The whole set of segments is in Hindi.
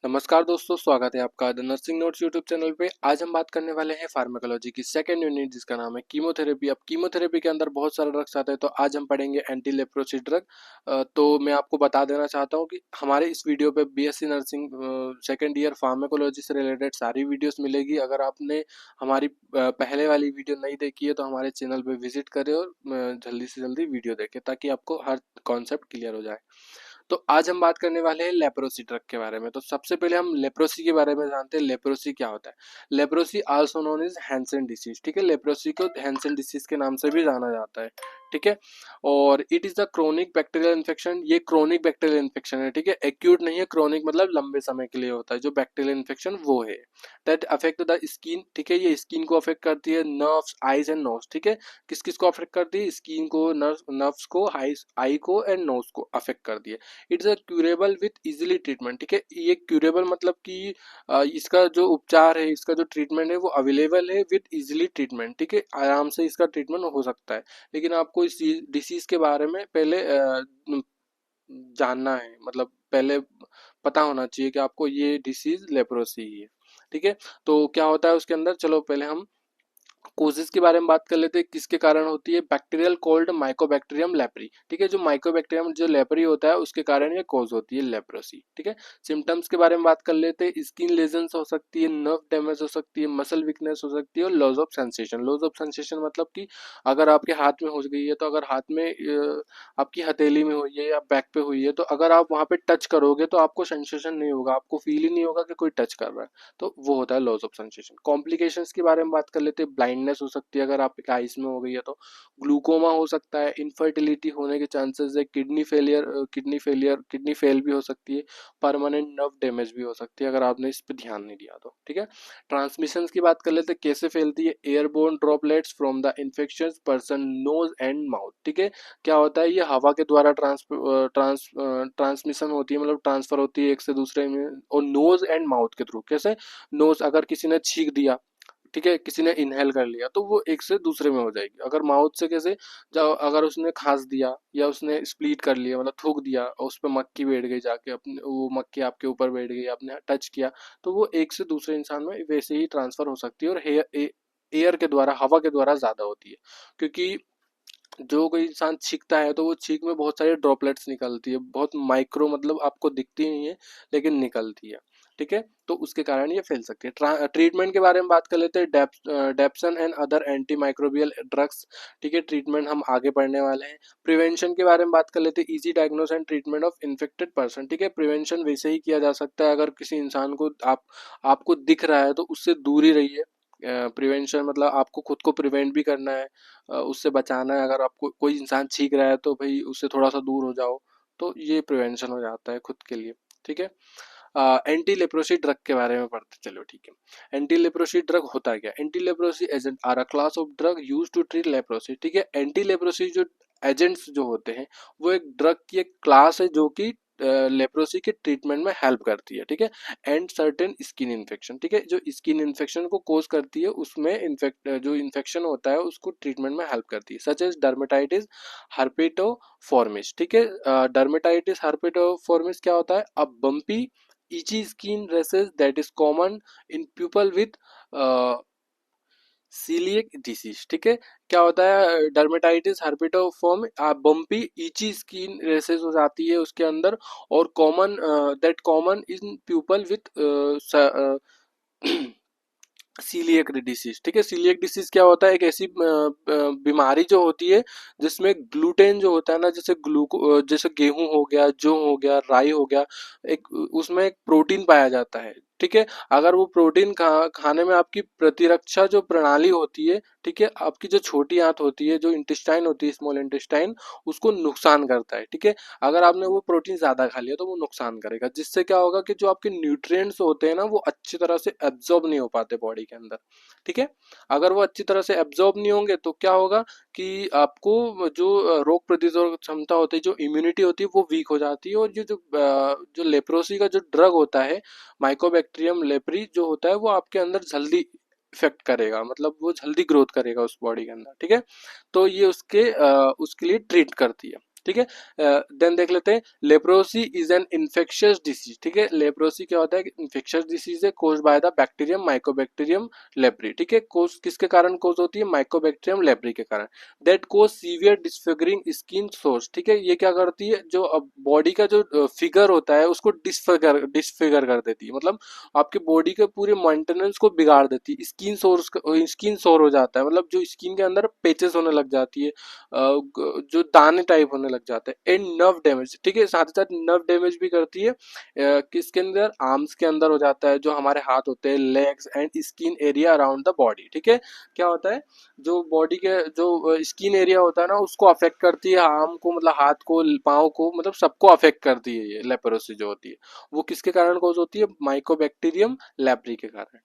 नमस्कार दोस्तों, स्वागत है आपका the nursing notes YouTube channel पे। आज हम बात करने वाले हैं फार्माकोलॉजी की सेकंड यूनिट जिसका नाम है कीमोथेरेपी। अब कीमोथेरेपी के अंदर बहुत सारे ड्रग्स आते हैं, तो आज हम पढ़ेंगे एंटी लेप्रोसी ड्रग। तो मैं आपको बता देना चाहता हूँ कि हमारे इस वीडियो पे BSc nursing second year pharmacology से रिलेटेड सारी वीडियोस मिलेगी। अगर आपने हमारी पहले वाली वीडियो नहीं देखी है तो हमारे चैनल पे विजिट करें और जल्दी से जल्दी वीडियो देखें ताकि आपको हर कॉन्सेप्ट क्लियर हो जाए। तो आज हम बात करने वाले हैं लेप्रोसी ड्रग के बारे में। तो सबसे पहले हम लेप्रोसी के बारे में जानते हैं। लेप्रोसी क्या होता है? Leprosy also known as Hansen disease. ठीक है, लेप्रोसी को हैंसन डिसीज के नाम से भी जाना जाता है। ठीक है, और it is the chronic bacterial infection. ये क्रोनिक बैक्टीरियल इन्फेक्शन है। ठीक है, एक्यूट नहीं है, क्रोनिक मतलब लंबे समय के लिए होता है। जो बैक्टीरियल इन्फेक्शन वो है दैट अफेक्ट द स्किन। ठीक है, ये स्किन को अफेक्ट करती है, नर्व्स, आईज एंड नोज। ठीक है, किस किस को अफेक्ट करती है? स्किन को, नर्व्स को, आई को एंड नोज को अफेक्ट करती है। It's a curable with easily treatment. ठीक है, ये क्यूरेबल मतलब कि इसका जो उपचार है, इसका जो ट्रीटमेंट है वो अवेलेबल है विथ इजीली ट्रीटमेंट। ठीक है, आराम से इसका ट्रीटमेंट हो सकता है। लेकिन आपको इस डिसीज के बारे में पहले जानना है, मतलब पहले पता होना चाहिए कि आपको ये डिसीज लेप्रोसी है। ठीक है, तो क्या होता है उसके अंदर, चलो पहले हम कोजेस के बारे में बात कर लेते हैं। किसके कारण होती है? Bacterial cold Mycobacterium leprae. ठीक है, जो माइकोबैक्टीरियम जो लेप्री होता है उसके कारण ये कॉज होती है लेप्रोसी। ठीक है, सिम्टम्स के बारे में बात कर लेते हैं। स्किन लेजन्स हो सकती है, नर्व डैमेज हो सकती है, मसल वीकनेस हो सकती है और loss of sensation. Loss of sensation मतलब कि अगर आपके हाथ में हो गई है, तो अगर हाथ में आपकी हथेली में हुई है या बैक पे हुई है, तो अगर आप वहां पे टच करोगे तो आपको सेंसेशन नहीं होगा, आपको फील ही नहीं होगा कि कोई टच कर रहा है। तो वो होता है लॉस ऑफ सेंसेशन। कॉम्प्लिकेशंस के बारे में बात कर लेते हैं। ब्लाइंडनेस हो सकती है अगर आपके आइज में हो गई है तो। ग्लूकोमा हो सकता है, इनफर्टिलिटी होने के चांसेस है, किडनी फेल भी हो सकती है, परमानेंट नर्व डैमेज भी हो सकती है अगर आपने इस पर ध्यान नहीं दिया तो। ठीक है, ट्रांसमिशन की बात कर लेते हैं। कैसे फैलती है? Airborne droplets from the infection person nose and mouth. ठीक है, क्या होता है? ये हवा के द्वारा ट्रांसमिशन होती है, मतलब ट्रांसफर होती है एक से दूसरे में, और नोज एंड माउथ के थ्रू। कैसे? नोज, अगर किसी ने छींक दिया, ठीक है, किसी ने इनहेल कर लिया तो वो एक से दूसरे में हो जाएगी। अगर माउथ से कैसे? जब अगर उसने खांस दिया या उसने स्प्लीट कर लिया, मतलब थूक दिया और उस पर मक्खी बैठ गई, जाके अपने वो मक्खी आपके ऊपर बैठ गई, आपने टच किया, तो वो एक से दूसरे इंसान में वैसे ही ट्रांसफर हो सकती है। और एयर के द्वारा, हवा के द्वारा ज्यादा होती है, क्योंकि जो कोई इंसान छींकता है तो वो छींक में बहुत सारी ड्रॉपलेट्स निकलती है, बहुत माइक्रो, मतलब आपको दिखती नहीं है लेकिन निकलती है। ठीक है, तो उसके कारण ये फैल सकती है। ट्रीटमेंट के बारे में बात कर लेते हैं। Dapsone and other anti microbial drugs. ठीक है, ट्रीटमेंट हम आगे पढ़ने वाले हैं। प्रिवेंशन के बारे में बात कर लेते हैं। Easy diagnose and treatment of infected person. ठीक है, प्रिवेंशन वैसे ही किया जा सकता है। अगर किसी इंसान को आपको दिख रहा है तो उससे दूर ही रहिए। प्रिवेंशन मतलब आपको खुद को प्रिवेंट भी करना है, उससे बचाना है। अगर आपको कोई इंसान छींक रहा है तो भाई उससे थोड़ा सा दूर हो जाओ, तो ये प्रिवेंशन हो जाता है खुद के लिए। ठीक है, एंटी लेप्रोसी ड्रग के बारे में पढ़ते चलो। ठीक है, एंटी लेप्रोसी ड्रग होता है क्या? Anti leprosy agent are a class of drug use to treat leprosy. ठीक है, एंटी लेप्रोसी जो एजेंट्स जो होते हैं वो एक ड्रग की एक क्लास है जो कि लेप्रोसी के ट्रीटमेंट में हेल्प करती है। ठीक है, एंड सर्टेन स्किन इन्फेक्शन। ठीक है, जो स्किन इन्फेक्शन को कोज करती है उसमें जो इन्फेक्शन होता है उसको ट्रीटमेंट में हेल्प करती है, सच एज डर्मेटाइटिस हर्पेटोफॉर्मिस। ठीक है, डर्मेटाइटिस हर्पेटोफॉर्मिस क्या होता है? A bumpy itchy skin rashes that is common in people with coeliac disease. ठीक है, क्या होता है? Dermatitis herpetiform bumpy itchy skin rashes हो जाती है उसके अंदर, और common that common in people with coeliac disease. ठीक है, सीलिएक डिसीज क्या होता है? एक ऐसी बीमारी जो होती है जिसमें ग्लूटेन जो होता है ना, जैसे गेहूं हो गया, जौ हो गया, राई हो गया, एक उसमें एक प्रोटीन पाया जाता है। ठीक है, अगर वो प्रोटीन खाने में आपकी प्रतिरक्षा जो प्रणाली होती है, ठीक है, आपकी जो छोटी आंत होती है, जो इंटेस्टाइन होती है, स्मॉल इंटेस्टाइन, उसको नुकसान करता है। ठीक है, अगर आपने वो प्रोटीन ज्यादा खा लिया तो वो नुकसान करेगा, जिससे क्या होगा कि जो आपके न्यूट्रिएंट्स होते हैं ना वो अच्छी तरह से एब्जॉर्ब नहीं हो पाते बॉडी के अंदर। ठीक है, अगर वो अच्छी तरह से एब्जॉर्ब नहीं होंगे तो क्या होगा कि आपको जो रोग प्रतिरोधक क्षमता होती है, जो इम्यूनिटी होती है, वो वीक हो जाती है। और जो लेप्रोसी का जो ड्रग होता है, माइकोबैक्टीरियम लेप्री जो होता है, वो आपके अंदर जल्दी इफेक्ट करेगा, मतलब वो जल्दी ग्रोथ करेगा उस बॉडी के अंदर। ठीक है, तो ये उसके लिए ट्रीट करती है। ठीक है। देन देख लेते हैं, leprosy is an infectious disease. ठीक है, लेप्रोसी क्या होता है, इन्फेक्शियस डिसीज है, caused by the bacterium Mycobacterium leprae. ठीक है, कोज किसके कारण कोज होती है, माइकोबैक्टीरियम लेप्री के कारण। That cause severe disfiguring skin sores. ठीक है, ये क्या करती है, जो बॉडी का जो फिगर होता है उसको डिसफिगर डिसफिगर कर देती है, मतलब आपके बॉडी के पूरे मेंटेनेंस को बिगाड़ देती है। स्किन सोर हो जाता है, मतलब जो स्किन के अंदर पेचेस होने लग जाती है, जो दाने टाइप होने लग जाते हैं। And nerve damage. ठीक है, साथ ही साथ नर्व डैमेज भी करती है। किसके अंदर, आर्म्स के अंदर हो जाता है, जो हमारे हाथ होते हैं, legs and skin area around the body. ठीक है, क्या होता है, जो बॉडी के जो स्किन एरिया होता है ना उसको अफेक्ट करती है, आर्म को मतलब हाथ को, पाँव को, मतलब सबको अफेक्ट करती है ये लेप्रोसी जो होती है। वो किसके कारण कॉज होती है, माइकोबैक्टीरियम लेप्री के कारण।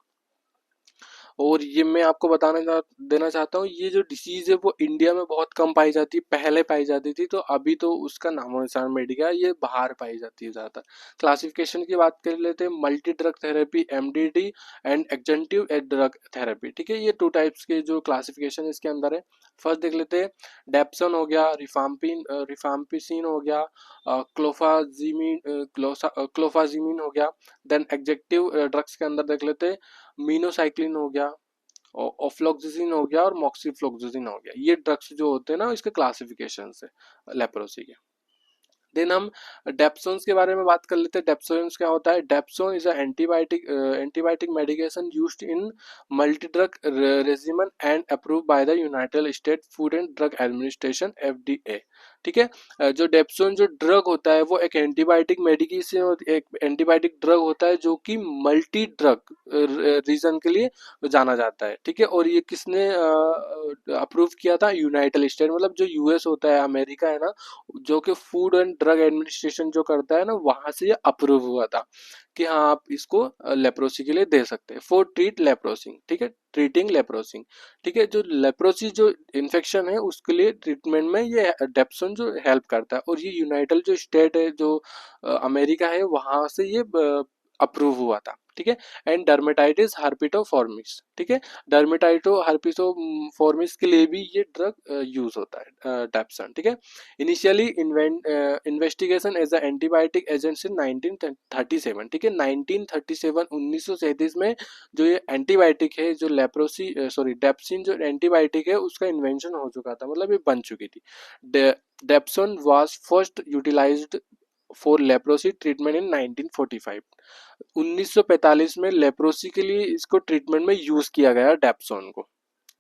और ये मैं आपको देना चाहता हूँ, ये जो डिसीज है वो इंडिया में बहुत कम पाई जाती है, पहले पाई जाती थी, तो अभी तो उसका नामो निशान मिट गया, ये बाहर पाई जाती है ज़्यादातर। क्लासिफिकेशन की बात कर लेते हैं, multi drug therapy MDT and extensive drug therapy. ठीक है, ये 2 टाइप्स के जो क्लासिफिकेशन इसके अंदर है। फर्स्ट देख लेते हैं, डेप्सन हो गया, रिफाम्पिसिन हो गया, क्लोफाजिमिन हो गया। देन एग्जेक्टिव ड्रग्स के अंदर देख लेते हैं, मीनोसाइक्लिन हो गया, ऑफ्लॉक्सिसिन हो गया और मॉक्सीफ्लॉक्सिसिन हो गया। ये ड्रग्स जो होते हैं ना इसके क्लासिफिकेशन है लेप्रोसी के। देन हम डेप्सोन्स के बारे में बात कर लेते हैं। डेप्सोन्स क्या होता है, dapsone is antibiotic medication used in multi drug regimen and approved by the United state food and drug administration FDA. ठीक है, जो डेप्सोन जो ड्रग होता है वो एक एंटीबायोटिक मेडिकेशन, एक एंटीबायोटिक ड्रग होता है जो कि मल्टी ड्रग रीजन के लिए जाना जाता है। ठीक है, और ये किसने अप्रूव किया था, यूनाइटेड स्टेट, मतलब जो यूएस होता है, अमेरिका है ना, जो कि फूड एंड ड्रग एडमिनिस्ट्रेशन जो करता है ना, वहां से ये अप्रूव हुआ था कि हाँ आप इसको लेप्रोसी के लिए दे सकते हैं, फॉर ट्रीट लेप्रोसी। ठीक है, ट्रीटिंग लेप्रोसी। ठीक है, जो लेप्रोसी जो इन्फेक्शन है उसके लिए ट्रीटमेंट में ये डेप्सोन जो हेल्प करता है, और ये यूनाइटेड जो स्टेट है, जो अमेरिका है, वहां से ये अप्रूव हुआ था। ठीक है, एंड डर्मेटाइटिस हर्पिटोफॉर्मिस। ठीक है, डर्मेटाइटो हर्पिटोफॉर्मिस के लिए भी ये ड्रग यूज होता है डेप्सन। ठीक है, initially investigation as a antibiotic agent in 1937। ठीक है, 1937 1937 में जो ये एंटीबायोटिक है, जो लेप्रोसी सॉरी डेप्सिन जो एंटीबायोटिक है उसका इन्वेंशन हो चुका था, मतलब ये बन चुकी थी। Dapsone was first utilised for leprosy treatment in 1945। 1945 में लेप्रोसी के लिए इसको ट्रीटमेंट में यूज किया गया डेप्सोन को।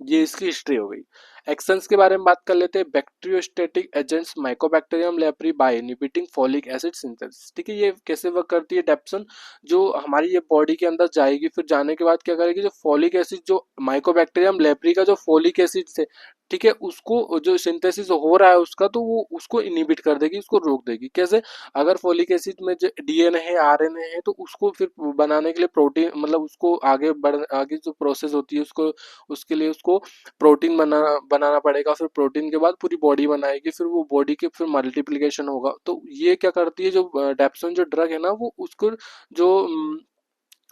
ये इसकी हिस्ट्री हो गई। एक्शंस के बारे में बात कर लेते हैं। Bacteriostatic agents Mycobacterium leprae by inhibiting folic acid synthesis. ठीक है, ये कैसे वर्क करती है डेप्सन, जो हमारी ये बॉडी के अंदर जाएगी, फिर जाने के बाद क्या करेगी, जो फॉलिक एसिड, जो माइकोबैक्टीरियम लेप्री का जो फॉलिक एसिड से, ठीक है, उसको जो सिंथेसिस हो रहा है उसका, तो वो उसको इनहिबिट कर देगी, उसको रोक देगी। कैसे, अगर फोलिक एसिड में जो डीएनए है, आरएनए है, तो उसको फिर बनाने के लिए प्रोटीन, मतलब उसको आगे जो प्रोसेस होती है उसको, उसके लिए उसको प्रोटीन बनाना पड़ेगा। फिर प्रोटीन के बाद पूरी बॉडी बनाएगी, फिर वो बॉडी के फिर मल्टीप्लिकेशन होगा। तो ये क्या करती है, जो डेप्सोन जो ड्रग है ना, वो उसको जो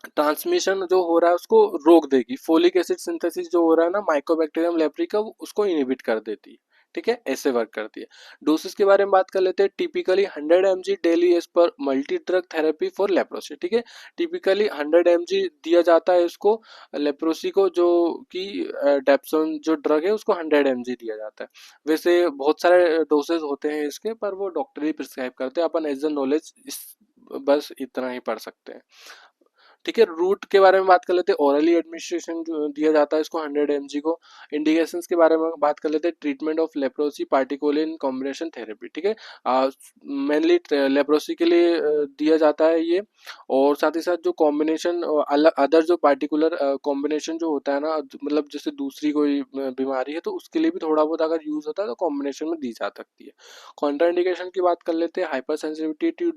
ट्रांसमिशन जो हो रहा है उसको रोक देगी। फोलिक एसिड सिंथेसिस जो हो रहा है ना माइकोबैक्टीरियम लेप्री का, उसको इनहिबिट कर देती है। ठीक है, ऐसे वर्क करती है। डोसेस के बारे में बात कर लेते हैं। Typically 100 mg daily as per multi drug therapy for leprosy. ठीक है, टिपिकली 100 mg दिया जाता है इसको, लेप्रोसी को, जो कि डेप्सोन जो ड्रग है उसको 100 mg दिया जाता है। वैसे बहुत सारे डोसेज होते हैं इसके, पर वो डॉक्टर ही प्रिस्क्राइब करते हैं, अपन एज अ नॉलेज बस इतना ही पढ़ सकते हैं। ठीक है, रूट के बारे में बात कर लेते हैं। ओरली एडमिनिस्ट्रेशन दिया जाता है इसको 100 mg को। इंडिकेशंस के बारे में बात कर लेते हैं। Treatment of leprosy particular in combination therapy. ठीक है, मेनली लेप्रोसी के लिए दिया जाता है ये, और साथ ही साथ जो कॉम्बिनेशन अदर जो पार्टिकुलर कॉम्बिनेशन जो होता है ना, मतलब जैसे दूसरी कोई बीमारी है तो उसके लिए भी थोड़ा बहुत अगर यूज होता है तो कॉम्बिनेशन में दी जा सकती है। कॉन्ट्राइंडिकेशन की बात कर लेते हैं। Hypersensitivity to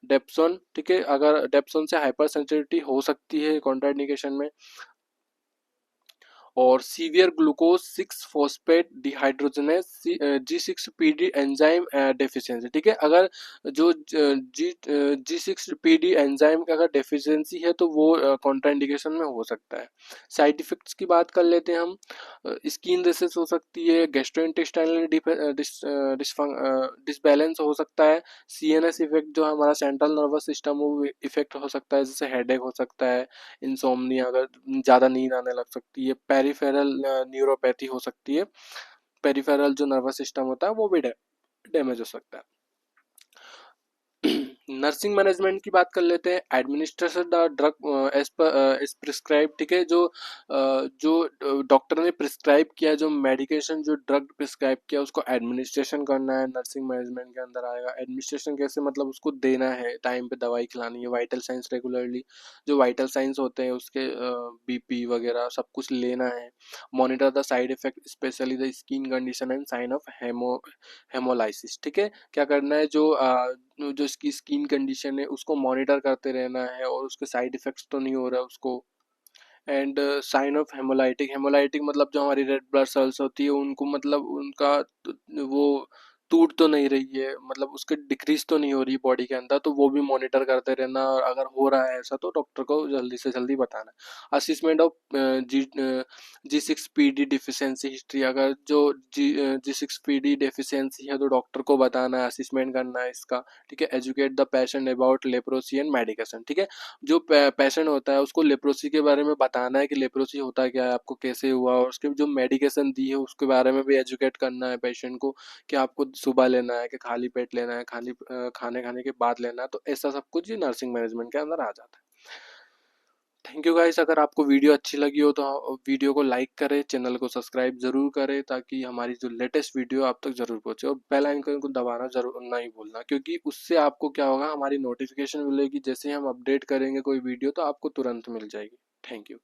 dapsone. ठीक है, अगर डेप्सोन से हाइपर सेंसिटिविटी हो सकती है कॉन्ट्राइंडिकेशन में। और severe glucose 6 phosphate dehydrogenase G6PD enzyme deficiency. ठीक है, अगर जो G6PD एंजाइम का अगर डेफिशिएंसी है तो वो कॉन्ट्राइंडिकेशन में हो सकता है। साइड इफेक्ट्स की बात कर लेते हैं हम। स्किन रेसेस हो सकती है, गैस्ट्रोइंटेस्टाइनल डिसबैलेंस हो सकता है, सीएनएस इफेक्ट जो हमारा सेंट्रल नर्वस सिस्टम वो इफेक्ट हो सकता है, जैसे हेडेक हो सकता है, इंसोम्निया, अगर ज़्यादा नींद आने लग सकती है, पेरिफेरल न्यूरोपैथी हो सकती है, पेरिफेरल जो नर्वस सिस्टम होता है वो भी डैमेज हो सकता है। नर्सिंग मैनेजमेंट की बात कर लेते हैं। Administration the drug as prescribe. ठीक है, जो डॉक्टर ने प्रिस्क्राइब किया, जो मेडिकेशन जो ड्रग प्रिस्क्राइब किया उसको एडमिनिस्ट्रेशन करना है, नर्सिंग मैनेजमेंट के अंदर आएगा। एडमिनिस्ट्रेशन कैसे, मतलब उसको देना है, टाइम पे दवाई खिलानी है, वाइटल साइंस रेगुलरली, जो वाइटल साइंस होते हैं उसके बीपी वगैरह सब कुछ लेना है। Monitor the side effect specially the skin condition and sign of hemolysis. ठीक है, क्या करना है, जो इसकी स्किन कंडीशन है उसको मॉनिटर करते रहना है और उसके साइड इफेक्ट्स तो नहीं हो रहा है उसको। And sign of hemolytic, hemolytic मतलब जो हमारी रेड ब्लड सेल्स होती है उनको, मतलब उनका वो टूट तो नहीं रही है, मतलब उसके डिक्रीज तो नहीं हो रही बॉडी के अंदर, तो वो भी मॉनिटर करते रहना, और अगर हो रहा है ऐसा तो डॉक्टर को जल्दी से जल्दी बताना। Assessment of G6PD deficiency history, अगर जो G6PD डेफिशिएंसी है तो डॉक्टर को बताना है, असिस्मेंट करना है इसका। ठीक है, educate the patient about leprosy and medication. ठीक है, जो पेशेंट होता है उसको लेप्रोसी के बारे में बताना है कि लेप्रोसी होता क्या है, आपको कैसे हुआ, और उसके जो मेडिकेशन दी है उसके बारे में भी एजुकेट करना है पेशेंट को, कि आपको सुबह लेना है कि खाली पेट लेना है, खाने खाने के बाद लेना है। तो ऐसा सब कुछ नर्सिंग मैनेजमेंट के अंदर आ जाता है। थैंक यू गाइस, अगर आपको वीडियो अच्छी लगी हो तो वीडियो को लाइक करें, चैनल को सब्सक्राइब जरूर करें ताकि हमारी जो लेटेस्ट वीडियो आप तक जरूर पहुंचे, और बेल आइकन को दबाना जरूर नहीं भूलना, क्योंकि उससे आपको क्या होगा, हमारी नोटिफिकेशन मिलेगी, जैसे ही हम अपडेट करेंगे कोई वीडियो तो आपको तुरंत मिल जाएगी। Thank you.